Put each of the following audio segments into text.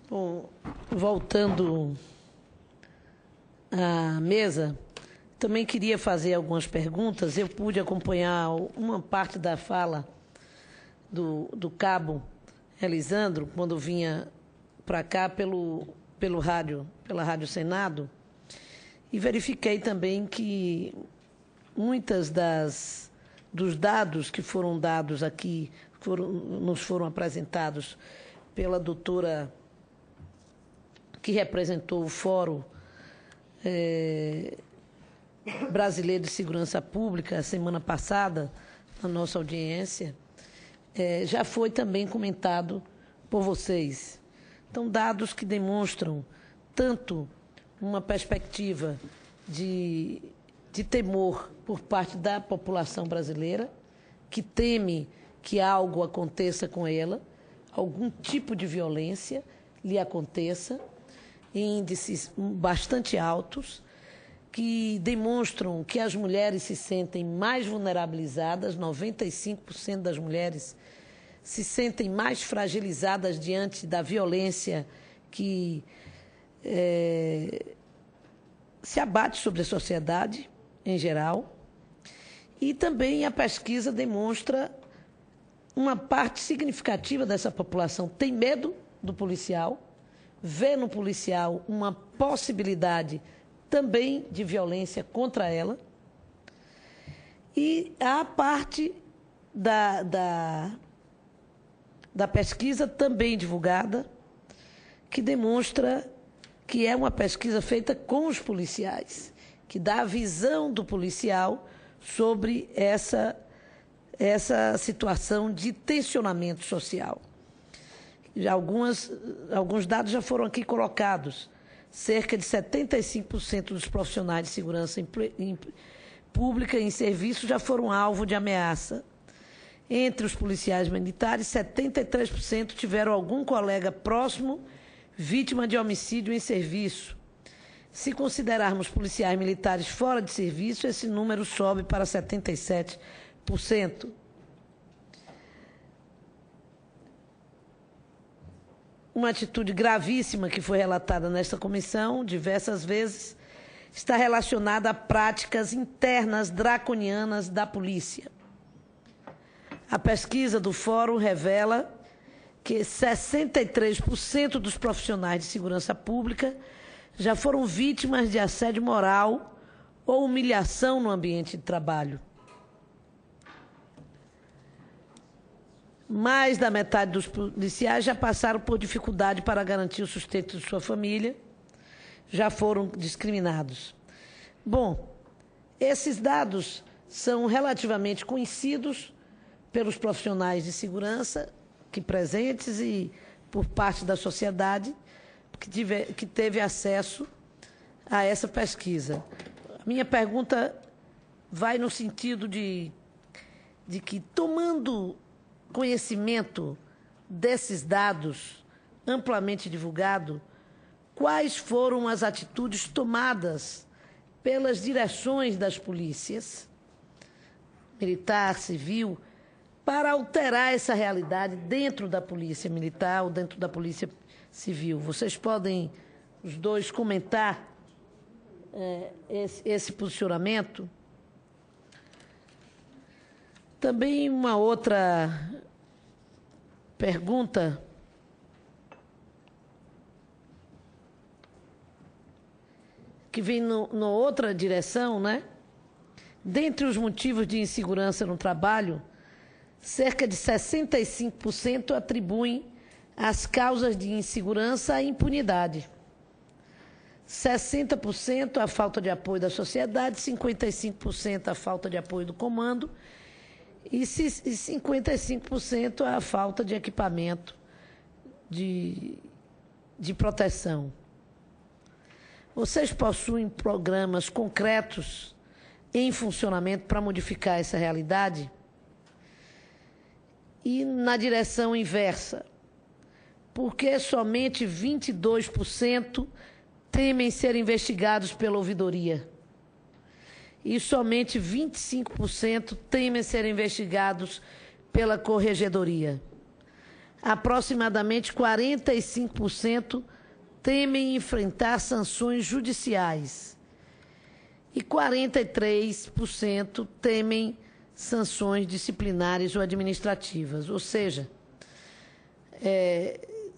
Bom, voltando à mesa, também queria fazer algumas perguntas. Eu pude acompanhar uma parte da fala do cabo Elisandro, quando vinha para cá pela Rádio Senado, e verifiquei também que muitas dos dados que foram dados aqui, nos foram apresentados pela doutora que representou o Fórum Brasileiro de Segurança Pública, semana passada, na nossa audiência, já foi também comentado por vocês. Então, dados que demonstram tanto uma perspectiva de temor por parte da população brasileira, que teme que algo aconteça com ela, algum tipo de violência lhe aconteça, em índices bastante altos, que demonstram que as mulheres se sentem mais vulnerabilizadas, 95% das mulheres se sentem mais fragilizadas diante da violência que se abate sobre a sociedade em geral. E também a pesquisa demonstra uma parte significativa dessa população tem medo do policial, vê no policial uma possibilidade também de violência contra ela. E a parte da pesquisa também divulgada, que demonstra que é uma pesquisa feita com os policiais, que dá a visão do policial sobre essa situação de tensionamento social. Alguns dados já foram aqui colocados. Cerca de 75% dos profissionais de segurança pública em serviço já foram alvo de ameaça. Entre os policiais militares, 73% tiveram algum colega próximo vítima de homicídio em serviço. Se considerarmos policiais militares fora de serviço, esse número sobe para 77%. Uma atitude gravíssima que foi relatada nesta comissão diversas vezes está relacionada a práticas internas draconianas da polícia. A pesquisa do Fórum revela que 63% dos profissionais de segurança pública já foram vítimas de assédio moral ou humilhação no ambiente de trabalho. Mais da metade dos policiais já passaram por dificuldade para garantir o sustento de sua família, já foram discriminados. Bom, esses dados são relativamente conhecidos pelos profissionais de segurança aqui presentes e por parte da sociedade que teve acesso a essa pesquisa. A minha pergunta vai no sentido de que, tomando conhecimento desses dados amplamente divulgados, quais foram as atitudes tomadas pelas direções das polícias, militar, civil, para alterar essa realidade dentro da polícia militar ou dentro da polícia civil? Vocês podem, os dois, comentar esse posicionamento? Também uma outra pergunta que vem na outra direção, né? Dentre os motivos de insegurança no trabalho, cerca de 65% atribuem as causas de insegurança à impunidade. 60% à falta de apoio da sociedade, 55% à falta de apoio do comando e 55% à falta de equipamento de proteção. Vocês possuem programas concretos em funcionamento para modificar essa realidade? E na direção inversa, por que somente 22% temem ser investigados pela ouvidoria? E somente 25% temem ser investigados pela corregedoria? aproximadamente 45% temem enfrentar sanções judiciais e 43% temem sanções disciplinares ou administrativas. Ou seja,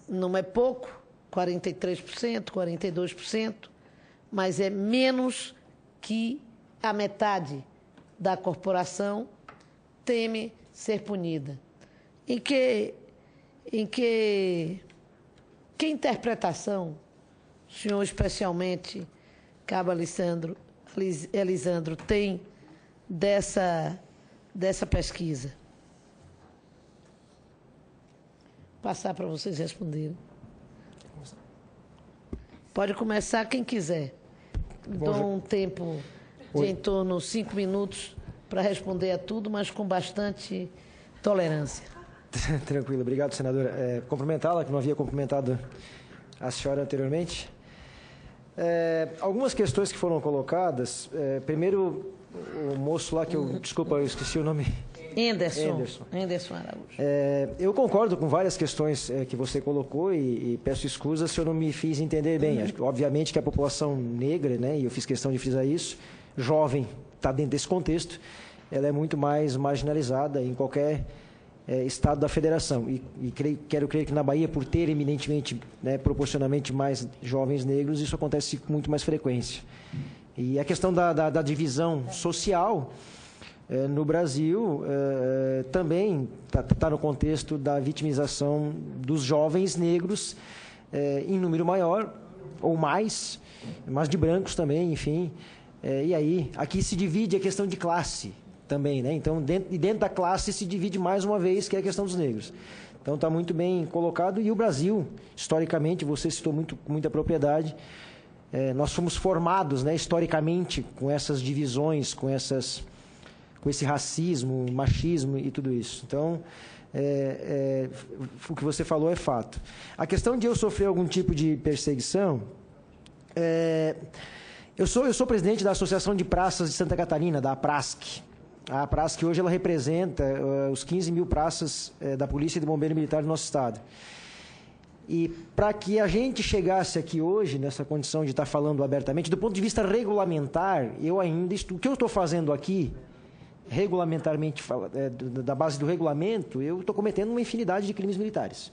não é pouco, 43%, 42%, mas é menos que a metade da corporação teme ser punida. Em que interpretação o senhor, especialmente, Cabo Elisandro, tem dessa pesquisa? Passar para vocês responderem. Pode começar quem quiser. Dou um tempo de em torno de 5 minutos para responder a tudo, mas com bastante tolerância. Tranquilo. Obrigado, senadora. Cumprimentá-la, que não havia cumprimentado a senhora anteriormente. Algumas questões que foram colocadas. Primeiro, o moço lá que eu... Desculpa, eu esqueci o nome. Enderson Araújo. Eu concordo com várias questões que você colocou e peço escusas se eu não me fiz entender bem. Acho que, obviamente que a população negra, né, e eu fiz questão de frisar isso, jovem, está dentro desse contexto, ela é muito mais marginalizada em qualquer estado da federação. E quero crer que na Bahia, por ter eminentemente, né, proporcionalmente mais jovens negros, isso acontece com muito mais frequência. E a questão da divisão social... no Brasil, também está no contexto da vitimização dos jovens negros em número maior ou mais, mas de brancos também, enfim. E aí, aqui se divide a questão de classe também, né? Então, dentro da classe se divide mais uma vez, que é a questão dos negros. Então, está muito bem colocado. E o Brasil, historicamente, você citou com muita propriedade, nós fomos formados, né, historicamente com essas divisões, com esse racismo, machismo e tudo isso. Então, o que você falou é fato. A questão de eu sofrer algum tipo de perseguição, eu sou presidente da Associação de Praças de Santa Catarina, da APRASC. A APRASC hoje ela representa os 15 mil praças da Polícia e do Bombeiro Militar do nosso estado. E para que a gente chegasse aqui hoje, nessa condição de estar falando abertamente, do ponto de vista regulamentar, o que eu estou fazendo aqui, regulamentarmente, da base do regulamento, eu estou cometendo uma infinidade de crimes militares.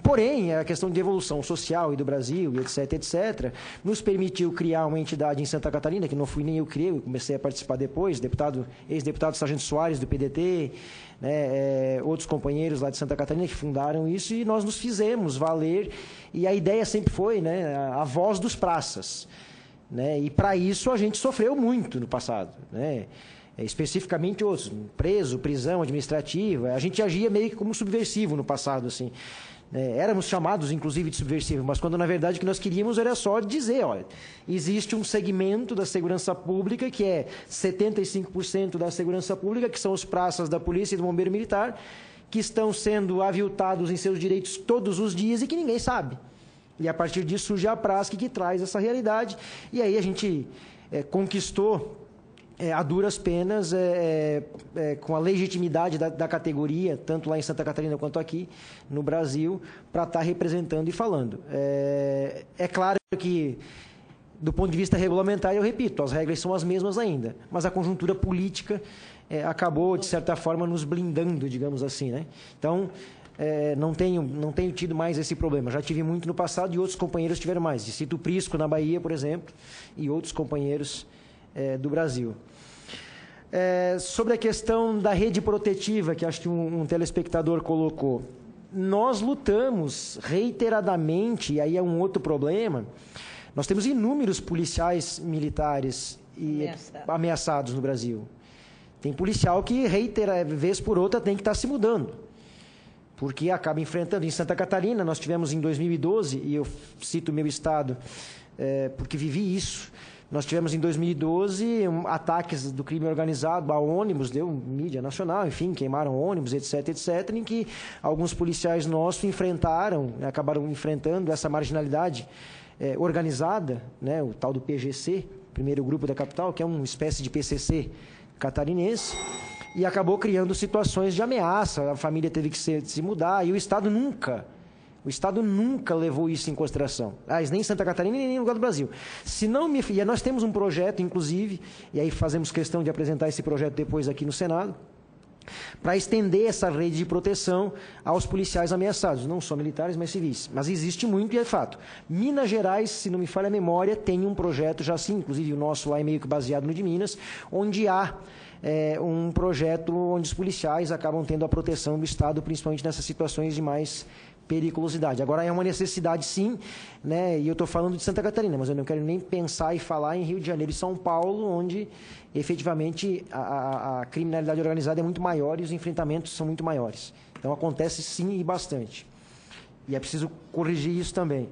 Porém, a questão de evolução social e do Brasil, e etc., nos permitiu criar uma entidade em Santa Catarina, que não fui nem eu que criei, eu comecei a participar depois, ex-deputado Sargento Soares, do PDT, né, outros companheiros lá de Santa Catarina que fundaram isso, e nós nos fizemos valer, e a ideia sempre foi, né, a voz dos praças. Né, e para isso a gente sofreu muito no passado, né? Especificamente outros, prisão administrativa, a gente agia meio que como subversivo no passado, assim. Éramos chamados, inclusive, de subversivo, mas quando, na verdade, o que nós queríamos era só dizer, olha, existe um segmento da segurança pública, que é 75% da segurança pública, que são os praças da Polícia e do Bombeiro Militar, que estão sendo aviltados em seus direitos todos os dias e que ninguém sabe. E, a partir disso, surge a APRASC que traz essa realidade, e aí a gente conquistou... a duras penas, com a legitimidade da categoria, tanto lá em Santa Catarina quanto aqui no Brasil, para estar representando e falando. É claro que, do ponto de vista regulamentar, eu repito, as regras são as mesmas ainda, mas a conjuntura política acabou, de certa forma, nos blindando, digamos assim, né? Então, não tenho tido mais esse problema. Já tive muito no passado e outros companheiros tiveram mais. Cito o Prisco, na Bahia, por exemplo, e outros companheiros do Brasil. Sobre a questão da rede protetiva, que acho que um telespectador colocou, nós lutamos reiteradamente, e aí é um outro problema, nós temos inúmeros policiais militares ameaçados no Brasil. Tem policial que, vez por outra, tem que estar se mudando, porque acaba enfrentando. Em Santa Catarina, nós tivemos em 2012, e eu cito o meu estado, porque vivi isso. Nós tivemos em 2012 ataques do crime organizado a ônibus, deu mídia nacional, enfim, queimaram ônibus, etc., em que alguns policiais nossos acabaram enfrentando essa marginalidade organizada, né, o tal do PGC, primeiro grupo da capital, que é uma espécie de PCC catarinense, e acabou criando situações de ameaça. A família teve que se mudar e o Estado nunca levou isso em consideração. Nem em Santa Catarina, nem em nenhum lugar do Brasil. E nós temos um projeto, inclusive, e aí fazemos questão de apresentar esse projeto depois aqui no Senado, para estender essa rede de proteção aos policiais ameaçados, não só militares, mas civis. Mas existe muito e é fato. Minas Gerais, se não me falha a memória, tem um projeto já assim, inclusive o nosso lá é meio que baseado no de Minas, onde há um projeto onde os policiais acabam tendo a proteção do Estado, principalmente nessas situações de mais periculosidade. Agora, é uma necessidade, sim, né? E eu estou falando de Santa Catarina, mas eu não quero nem pensar e falar em Rio de Janeiro e São Paulo, onde, efetivamente, a criminalidade organizada é muito maior e os enfrentamentos são muito maiores. Então, acontece, sim, e bastante. E é preciso corrigir isso também.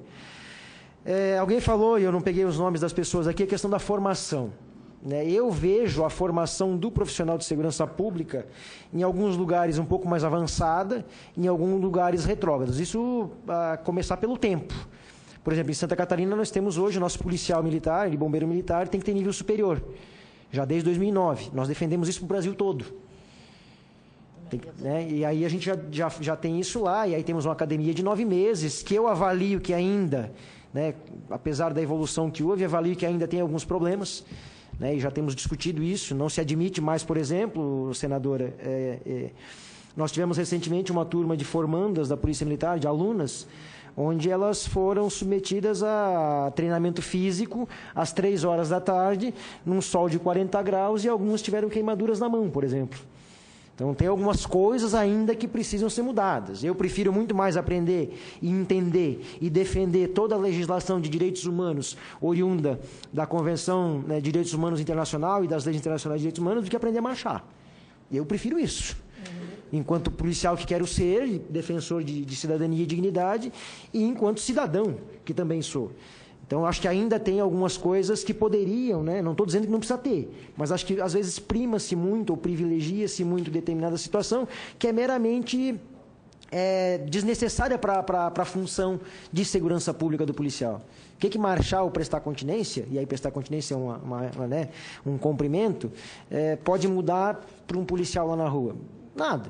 Alguém falou, e eu não peguei os nomes das pessoas aqui, a questão da formação. Eu vejo a formação do profissional de segurança pública em alguns lugares um pouco mais avançada, em alguns lugares retrógrados. Isso a começar pelo tempo. Por exemplo, em Santa Catarina nós temos hoje o nosso policial militar e bombeiro militar tem que ter nível superior, já desde 2009. Nós defendemos isso para o Brasil todo. E aí a gente já tem isso lá, e aí temos uma academia de 9 meses, que eu avalio que ainda, apesar da evolução que houve, avalio que ainda tem alguns problemas. E já temos discutido isso, não se admite mais, por exemplo, senadora, nós tivemos recentemente uma turma de formandas da Polícia Militar, de alunas, onde elas foram submetidas a treinamento físico às 3 horas da tarde, num sol de 40 graus, e algumas tiveram queimaduras na mão, por exemplo. Então, tem algumas coisas ainda que precisam ser mudadas. Eu prefiro muito mais aprender e entender e defender toda a legislação de direitos humanos oriunda da Convenção de Direitos Humanos Internacional e das leis internacionais de direitos humanos do que aprender a marchar. Eu prefiro isso. Enquanto policial que quero ser, defensor de cidadania e dignidade, e enquanto cidadão, que também sou. Então, acho que ainda tem algumas coisas que poderiam, não estou dizendo que não precisa ter, mas acho que às vezes prima-se muito ou privilegia-se muito determinada situação que é meramente desnecessária para a função de segurança pública do policial. O que marchar ou prestar continência, e aí prestar continência é um cumprimento, pode mudar para um policial lá na rua? Nada.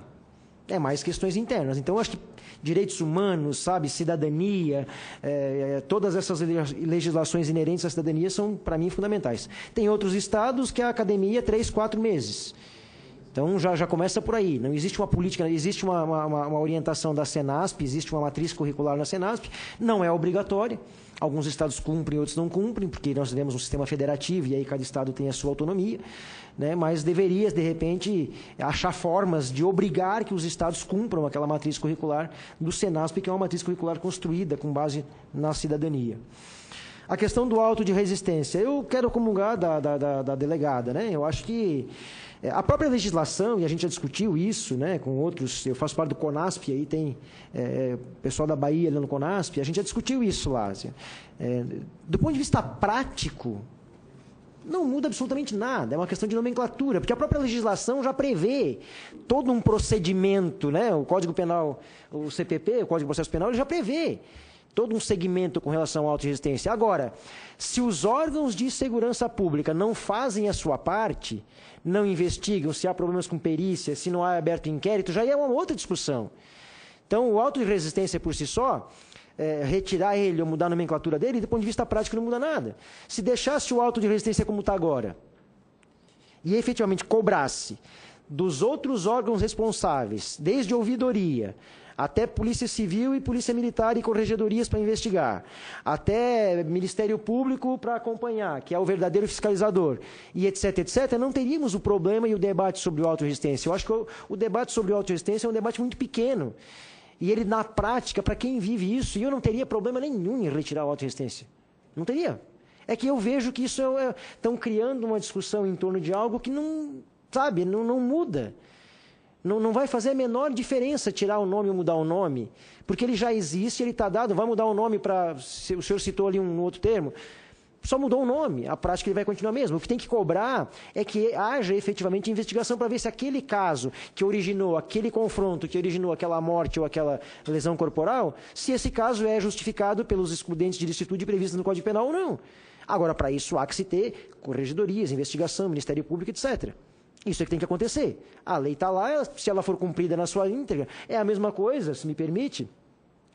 É mais questões internas. Então, acho que direitos humanos, cidadania, todas essas legislações inerentes à cidadania são, para mim, fundamentais. Tem outros estados que a academia é 3, 4 meses. Então, já começa por aí. Não existe uma política, existe uma orientação da Senasp, existe uma matriz curricular na Senasp, não é obrigatória. Alguns estados cumprem, outros não cumprem, porque nós temos um sistema federativo e aí cada estado tem a sua autonomia, mas deveria, de repente, achar formas de obrigar que os estados cumpram aquela matriz curricular do Senasp, que é uma matriz curricular construída com base na cidadania. A questão do auto de resistência. Eu quero comungar da delegada. Eu acho que a própria legislação, e a gente já discutiu isso com outros, eu faço parte do CONASP, aí tem pessoal da Bahia ali no CONASP, a gente já discutiu isso lá. Do ponto de vista prático, não muda absolutamente nada, é uma questão de nomenclatura, porque a própria legislação já prevê todo um procedimento, o Código Penal, o CPP, o Código de Processo Penal, ele já prevê todo um segmento com relação à auto-resistência. Agora, se os órgãos de segurança pública não fazem a sua parte, não investigam, se há problemas com perícia, se não há aberto inquérito, já é uma outra discussão. Então, o auto-resistência por si só, retirar ele ou mudar a nomenclatura dele, do ponto de vista prático, não muda nada. Se deixasse o auto-resistência como está agora, e efetivamente cobrasse dos outros órgãos responsáveis, desde ouvidoria, até Polícia Civil e Polícia Militar e corregedorias para investigar, até Ministério Público para acompanhar, que é o verdadeiro fiscalizador, e etc, etc, não teríamos o problema e o debate sobre o auto-resistência. Eu acho que o debate sobre o auto-resistência é um debate muito pequeno. E ele, na prática, para quem vive isso, e eu não teria problema nenhum em retirar a auto-resistência. Não teria. É que eu vejo que isso estão criando uma discussão em torno de algo que não muda. Não vai fazer a menor diferença tirar o nome ou mudar o nome, porque ele já existe, ele está dado, vai mudar o nome para... O senhor citou ali um outro termo, só mudou o nome, a prática ele vai continuar mesmo. O que tem que cobrar é que haja efetivamente investigação para ver se aquele caso que originou aquele confronto, que originou aquela morte ou aquela lesão corporal, se esse caso é justificado pelos excludentes de licitude previstos no Código Penal ou não. Agora, para isso, há que se ter corregedorias, investigação, Ministério Público, etc. Isso é que tem que acontecer. A lei está lá, se ela for cumprida na sua íntegra, é a mesma coisa, se me permite,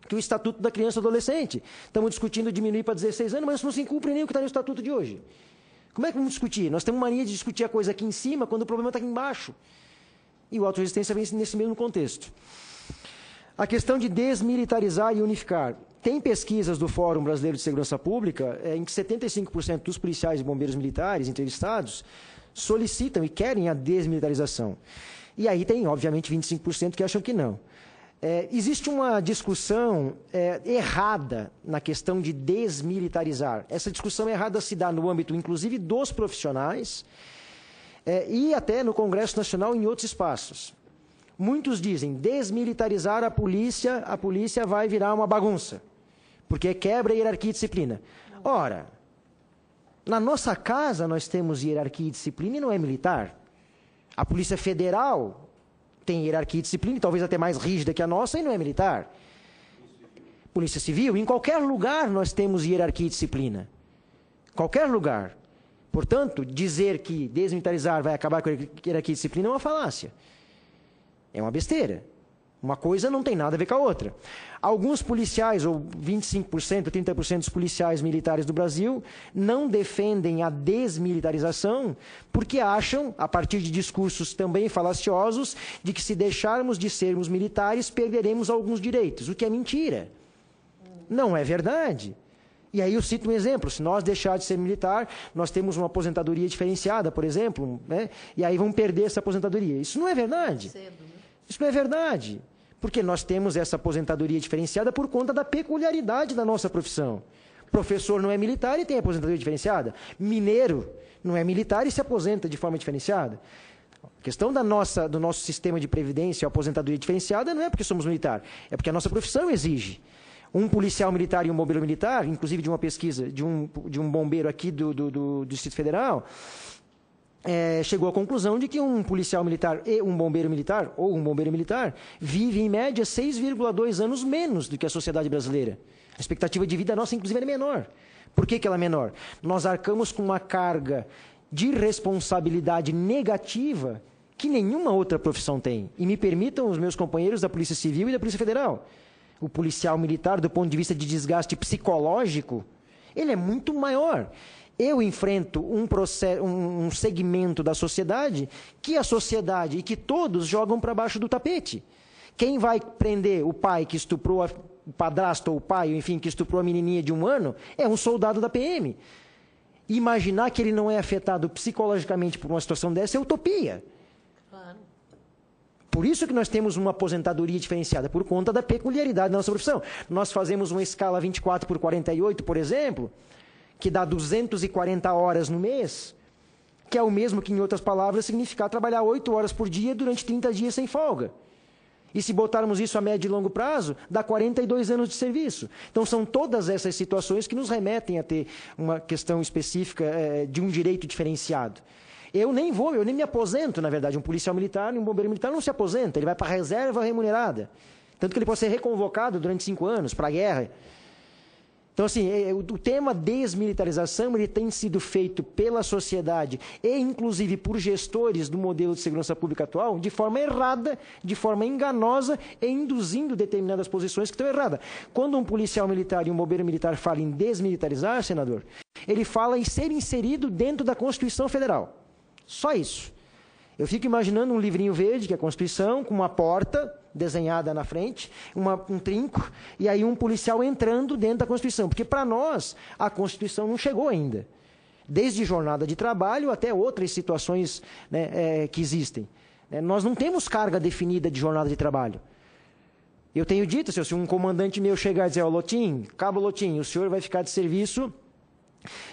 que o Estatuto da Criança e Adolescente. Estamos discutindo diminuir para 16 anos, mas não se cumpre nem o que está no Estatuto de hoje. Como é que vamos discutir? Nós temos mania de discutir a coisa aqui em cima, quando o problema está aqui embaixo. E o auto-resistência vem nesse mesmo contexto. A questão de desmilitarizar e unificar. Tem pesquisas do Fórum Brasileiro de Segurança Pública em que 75% dos policiais e bombeiros militares entrevistados solicitam e querem a desmilitarização. E aí tem, obviamente, 25% que acham que não. Existe uma discussão errada na questão de desmilitarizar. Essa discussão errada se dá no âmbito, inclusive, dos profissionais e até no Congresso Nacional e em outros espaços. Muitos dizem, desmilitarizar a polícia vai virar uma bagunça, porque quebra a hierarquia e disciplina. Ora, na nossa casa nós temos hierarquia e disciplina e não é militar. A Polícia Federal tem hierarquia e disciplina, e talvez até mais rígida que a nossa, e não é militar. Polícia Civil, em qualquer lugar nós temos hierarquia e disciplina. Qualquer lugar. Portanto, dizer que desmilitarizar vai acabar com a hierarquia e disciplina é uma falácia. É uma besteira. Uma coisa não tem nada a ver com a outra. Alguns policiais, ou 25%, 30% dos policiais militares do Brasil, não defendem a desmilitarização porque acham, a partir de discursos também falaciosos, de que se deixarmos de sermos militares, perderemos alguns direitos, o que é mentira. Não é verdade. E aí eu cito um exemplo, se nós deixarmos de ser militar, nós temos uma aposentadoria diferenciada, por exemplo, né? E aí vamos perder essa aposentadoria. Isso não é verdade. Cedo, né? Isso não é verdade. Porque nós temos essa aposentadoria diferenciada por conta da peculiaridade da nossa profissão. Professor não é militar e tem aposentadoria diferenciada. Mineiro não é militar e se aposenta de forma diferenciada. A questão do nosso sistema de previdência e aposentadoria diferenciada não é porque somos militar, é porque a nossa profissão exige. Um policial militar e um bombeiro militar, inclusive de uma pesquisa de um bombeiro aqui do Distrito Federal, chegou à conclusão de que um policial militar e um bombeiro militar, ou um bombeiro militar, vive em média 6,2 anos menos do que a sociedade brasileira. A expectativa de vida nossa, inclusive, é menor. Por que ela é menor? Nós arcamos com uma carga de responsabilidade negativa que nenhuma outra profissão tem. E me permitam os meus companheiros da Polícia Civil e da Polícia Federal. O policial militar, do ponto de vista de desgaste psicológico, ele é muito maior. Eu enfrento um segmento da sociedade que a sociedade e que todos jogam para baixo do tapete. Quem vai prender o pai que estuprou o padrasto ou o pai, enfim, que estuprou a menininha de 1 ano, é um soldado da PM. Imaginar que ele não é afetado psicologicamente por uma situação dessa é utopia. Claro. Por isso que nós temos uma aposentadoria diferenciada, por conta da peculiaridade da nossa profissão. Nós fazemos uma escala 24/48, por exemplo, que dá 240 horas no mês, que é o mesmo que, em outras palavras, significar trabalhar 8 horas por dia durante 30 dias sem folga. E se botarmos isso a médio e longo prazo, dá 42 anos de serviço. Então, são todas essas situações que nos remetem a ter uma questão específica de um direito diferenciado. Eu nem me aposento, na verdade. Um policial militar e um bombeiro militar não se aposenta, ele vai para a reserva remunerada. Tanto que ele pode ser reconvocado durante 5 anos para a guerra. Então, assim, o tema desmilitarização ele tem sido feito pela sociedade e, inclusive, por gestores do modelo de segurança pública atual de forma errada, de forma enganosa e induzindo determinadas posições que estão erradas. Quando um policial militar e um bombeiro militar falam em desmilitarizar, senador, ele fala em ser inserido dentro da Constituição Federal. Só isso. Eu fico imaginando um livrinho verde, que é a Constituição, com uma porta desenhada na frente, um trinco, e aí um policial entrando dentro da Constituição. Porque para nós, a Constituição não chegou ainda. Desde jornada de trabalho até outras situações, né, que existem. Nós não temos carga definida de jornada de trabalho. Eu tenho dito, se um comandante meu chegar e dizer, Lotim, Cabo Lotim, o senhor vai ficar de serviço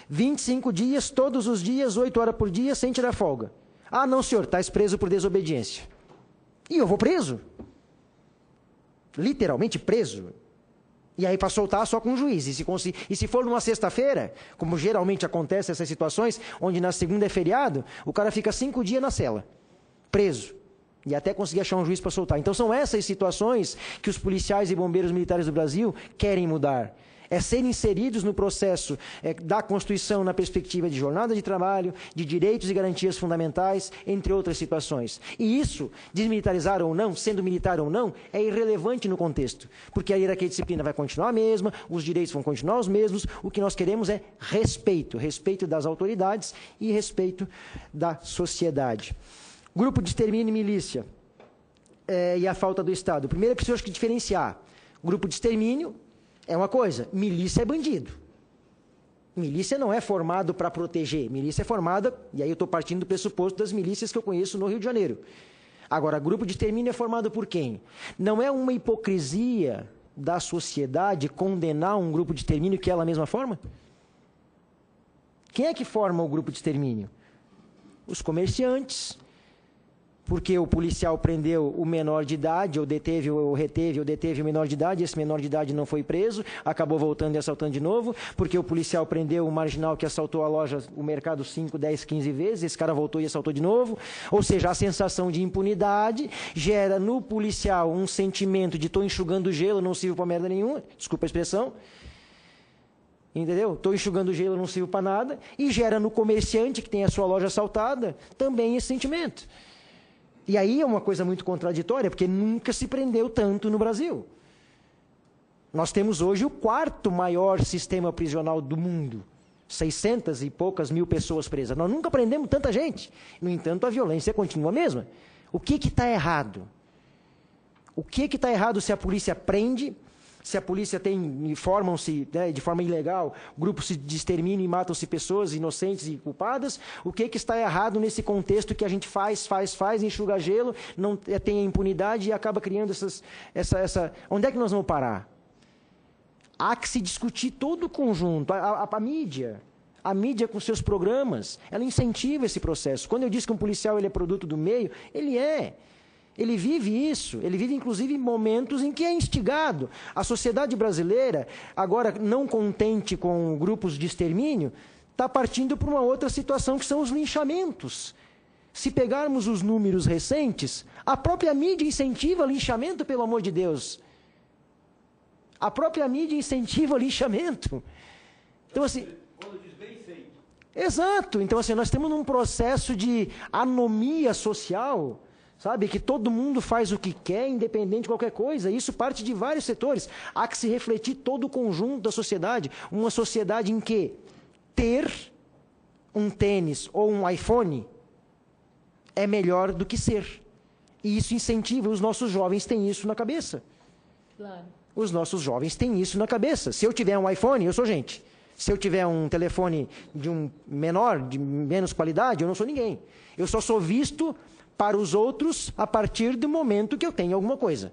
25 dias, todos os dias, 8 horas por dia, sem tirar folga. Ah, não, senhor, está preso por desobediência. E eu vou preso. Literalmente preso. E aí para soltar só com o juiz. E se for numa sexta-feira, como geralmente acontece essas situações, onde na segunda é feriado, o cara fica 5 dias na cela, preso. E até conseguir achar um juiz para soltar. Então são essas situações que os policiais e bombeiros militares do Brasil querem mudar. É ser inseridos no processo da Constituição na perspectiva de jornada de trabalho, de direitos e garantias fundamentais, entre outras situações. E isso, desmilitarizar ou não, sendo militar ou não, é irrelevante no contexto, porque a hierarquia de disciplina vai continuar a mesma, os direitos vão continuar os mesmos, o que nós queremos é respeito, respeito das autoridades e respeito da sociedade. Grupo de extermínio e milícia e a falta do Estado. Primeiro, é preciso diferenciar. Grupo de extermínio é uma coisa, milícia é bandido. Milícia não é formado para proteger, milícia é formada, e aí eu estou partindo do pressuposto das milícias que eu conheço no Rio de Janeiro. Agora, grupo de extermínio é formado por quem? Não é uma hipocrisia da sociedade condenar um grupo de extermínio que ela mesma forma? Quem é que forma o grupo de extermínio? Os comerciantes, porque o policial prendeu o menor de idade, ou deteve, ou reteve, ou deteve o menor de idade, esse menor de idade não foi preso, acabou voltando e assaltando de novo, porque o policial prendeu o marginal que assaltou a loja, o mercado 5, 10, 15 vezes, esse cara voltou e assaltou de novo, ou seja, a sensação de impunidade gera no policial um sentimento de estou enxugando gelo, não sirvo para merda nenhuma, desculpa a expressão, entendeu? Estou enxugando gelo, não sirvo para nada, e gera no comerciante que tem a sua loja assaltada também esse sentimento. E aí é uma coisa muito contraditória, porque nunca se prendeu tanto no Brasil. Nós temos hoje o 4º maior sistema prisional do mundo. 600 e poucas mil pessoas presas. Nós nunca prendemos tanta gente. No entanto, a violência continua a mesma. O que está errado? O que está errado se a polícia prende, se a polícia formam-se de forma ilegal, grupos de extermínio e matam-se pessoas inocentes e culpadas? O que está errado nesse contexto que a gente faz, enxuga gelo, não tem a impunidade e acaba criando essa... Onde é que nós vamos parar? Há que se discutir todo o conjunto. A mídia com seus programas, ela incentiva esse processo. Quando eu disse que um policial ele é produto do meio, ele é. Ele vive isso, ele vive inclusive momentos em que é instigado. A sociedade brasileira, agora não contente com grupos de extermínio, está partindo para uma outra situação que são os linchamentos. Se pegarmos os números recentes, a própria mídia incentiva linchamento, pelo amor de Deus. A própria mídia incentiva linchamento. Então, assim... Quando diz bem feito. Exato. Então, assim, nós temos um processo de anomia social... Sabe, que todo mundo faz o que quer, independente de qualquer coisa. Isso parte de vários setores. Há que se refletir todo o conjunto da sociedade. Uma sociedade em que ter um tênis ou um iPhone é melhor do que ser. E isso incentiva. Os nossos jovens têm isso na cabeça. Claro. Os nossos jovens têm isso na cabeça. Se eu tiver um iPhone, eu sou gente. Se eu tiver um telefone de um menor, de menos qualidade, eu não sou ninguém. Eu só sou visto... para os outros a partir do momento que eu tenho alguma coisa.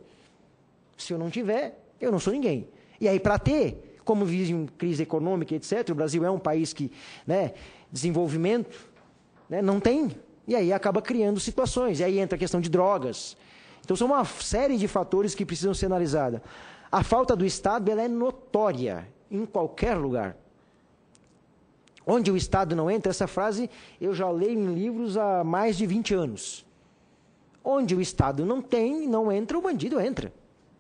Se eu não tiver, eu não sou ninguém. E aí, para ter, como vive em crise econômica, etc., o Brasil é um país que, desenvolvimento, não tem. E aí acaba criando situações. E aí entra a questão de drogas. Então, são uma série de fatores que precisam ser analisados. A falta do Estado ela é notória em qualquer lugar. Onde o Estado não entra, essa frase eu já leio em livros há mais de 20 anos. Onde o Estado não entra, o bandido entra.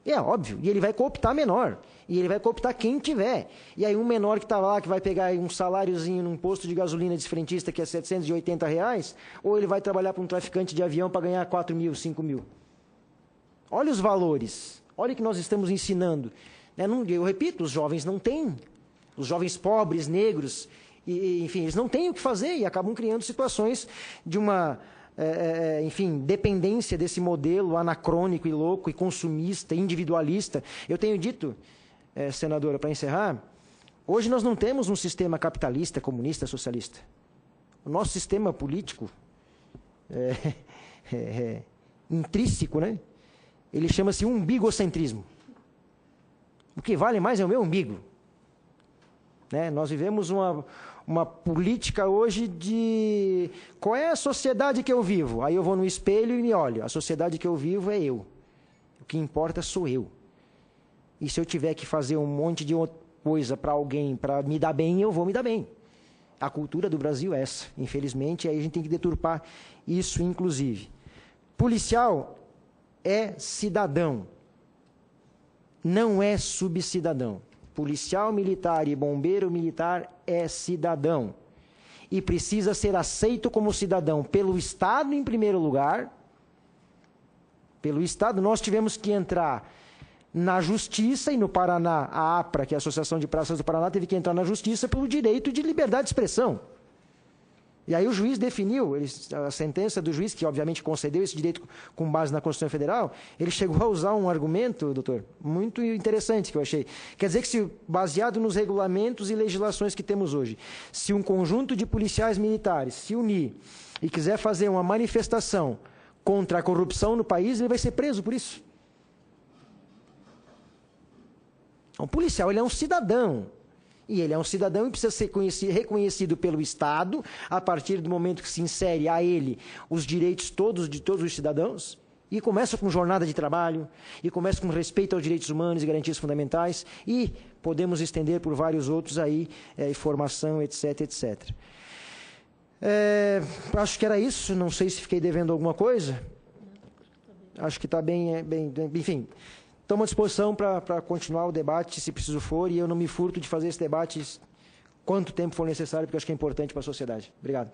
E é óbvio. E ele vai cooptar menor. E ele vai cooptar quem tiver. E aí um menor que está lá, que vai pegar um saláriozinho num posto de gasolina de frentista que é R$780, ou ele vai trabalhar para um traficante de avião para ganhar 4 mil, 5 mil. Olha os valores. Olha o que nós estamos ensinando. Eu repito, os jovens não têm. Os jovens pobres, negros, enfim, eles não têm o que fazer e acabam criando situações de uma... dependência desse modelo anacrônico e louco e consumista, individualista. Eu tenho dito, senadora, para encerrar, hoje nós não temos um sistema capitalista, comunista, socialista. O nosso sistema político intrínseco, ele chama-se umbigocentrismo. O que vale mais é o meu umbigo. Nós vivemos uma política hoje de... Qual é a sociedade que eu vivo? Aí eu vou no espelho e me olho. A sociedade que eu vivo é eu. O que importa sou eu. E se eu tiver que fazer um monte de coisa para alguém, para me dar bem, eu vou me dar bem. A cultura do Brasil é essa. Infelizmente, aí a gente tem que deturpar isso, inclusive. Policial é cidadão. Não é subcidadão. policial militar e bombeiro militar é cidadão e precisa ser aceito como cidadão pelo Estado em primeiro lugar. Pelo Estado, nós tivemos que entrar na Justiça, e no Paraná, a APRA, que é a Associação de Praças do Paraná, teve que entrar na Justiça pelo direito de liberdade de expressão. E aí o juiz definiu, a sentença do juiz, que obviamente concedeu esse direito com base na Constituição Federal, ele chegou a usar um argumento, doutor, muito interessante que eu achei. Quer dizer que, se, baseado nos regulamentos e legislações que temos hoje, se um conjunto de policiais militares se unir e quiser fazer uma manifestação contra a corrupção no país, ele vai ser preso por isso. Um policial, ele é um cidadão. E ele é um cidadão e precisa ser reconhecido pelo Estado, a partir do momento que se insere a ele os direitos todos de todos os cidadãos, e começa com jornada de trabalho, e começa com respeito aos direitos humanos e garantias fundamentais, e podemos estender por vários outros aí, formação, etc, etc. Acho que era isso, não sei se fiquei devendo alguma coisa. Acho que está bem, enfim... Estamos à disposição para continuar o debate, se preciso for, e eu não me furto de fazer esse debate quanto tempo for necessário, porque acho que é importante para a sociedade. Obrigado.